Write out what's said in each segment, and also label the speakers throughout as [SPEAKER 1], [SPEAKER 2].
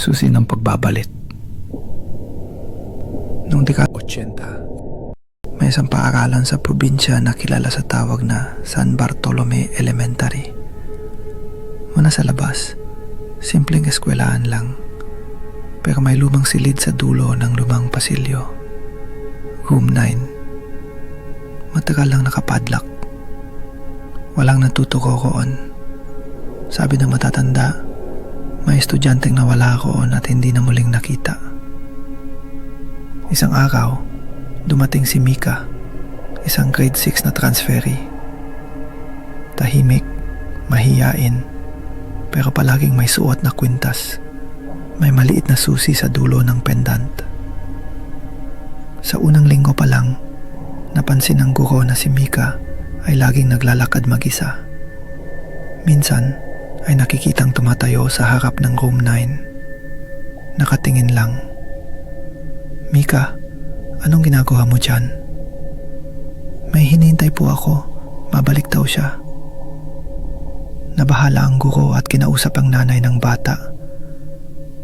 [SPEAKER 1] susi ng pagbabalit. Noong dekada 80, may isang paaralan sa probinsya na kilala sa tawag na San Bartolome Elementary. Muna sa labas, simpleng eskwelahan lang, pero may lumang silid sa dulo ng lumang pasilyo. Room 9. Matagal lang nakapadlock. Walang natuturo roon. Sabi ng matatanda, may estudyanteng nawala roon at hindi na muling nakita. Isang araw, dumating si Mika, isang grade 6 na transferee. Tahimik, mahiyain, pero palaging may suot na kwintas. May maliit na susi sa dulo ng pendant. Sa unang linggo pa lang, napansin ng guro na si Mika ay laging naglalakad mag-isa. Minsan ay nakikitang tumatayo sa harap ng room 9. Nakatingin lang. "Mika, anong ginagawa mo dyan?" "May hinihintay po ako. Babalik daw siya." Nabahala ang guro at kinausap ang nanay ng bata.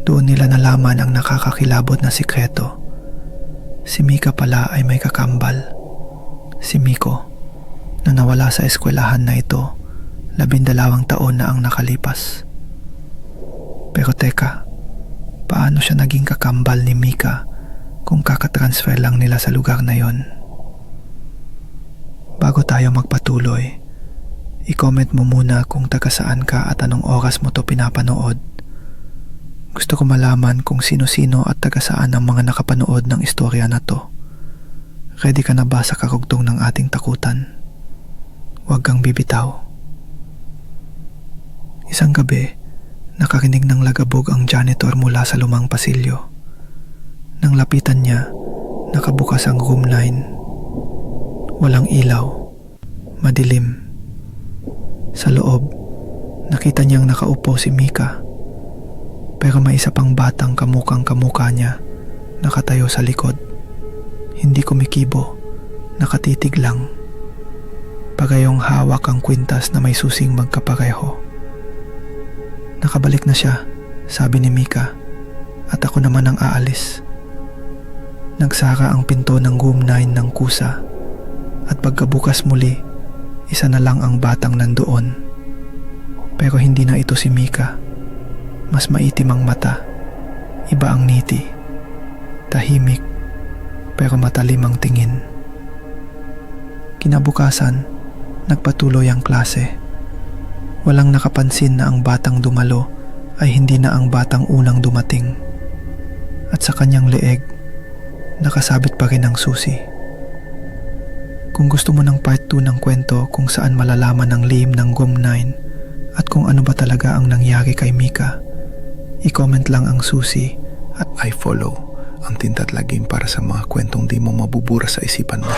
[SPEAKER 1] Doon nila nalaman ang nakakakilabot na sikreto. Si Mika pala ay may kakambal. Si Miko, na nawala sa eskwelahan na ito 12 taon na ang nakalipas. Pero teka, paano siya naging kakambal ni Mika kung kakatransfer lang nila sa lugar na yon? Bago tayo magpatuloy, i-comment mo muna kung taga saan ka at anong oras mo to pinapanood. Gusto ko malaman kung sino-sino at taga saan ang mga nakapanood ng istorya na to. Ready ka na ba sa karugtong ng ating takutan? Huwag kang bibitaw. Isang gabi, nakarinig ng lagabog ang janitor mula sa lumang pasilyo. Nang lapitan niya, nakabukas ang room 9. Walang ilaw, madilim. Sa loob, nakita niyang nakaupo si Mika. Pero may isa pang batang kamukang-kamukha niya, nakatayo sa likod. Hindi kumikibo, nakatitig lang. Pagayong hawak ang kwintas na may susing magkapareho. "Nakabalik na siya," sabi ni Mika, "at ako naman ang aalis." Nagsara ang pinto ng room 9 ng kusa, at pagkabukas muli, isa na lang ang batang nandoon. Pero hindi na ito si Mika. Mas maitim ang mata, iba ang ngiti, tahimik, pero matalim ang tingin. Kinabukasan, nagpatuloy ang klase. Walang nakapansin na ang batang dumalo ay hindi na ang batang unang dumating. At sa kanyang leeg, nakasabit pa rin ang susi. Kung gusto mo ng part 2 ng kwento kung saan malalaman ang lihim ng room 9 at kung ano ba talaga ang nangyari kay Mika, i-comment lang ang susi at
[SPEAKER 2] I follow ang Tintatla Game para sa mga kwentong di mo mabubura sa isipan mo.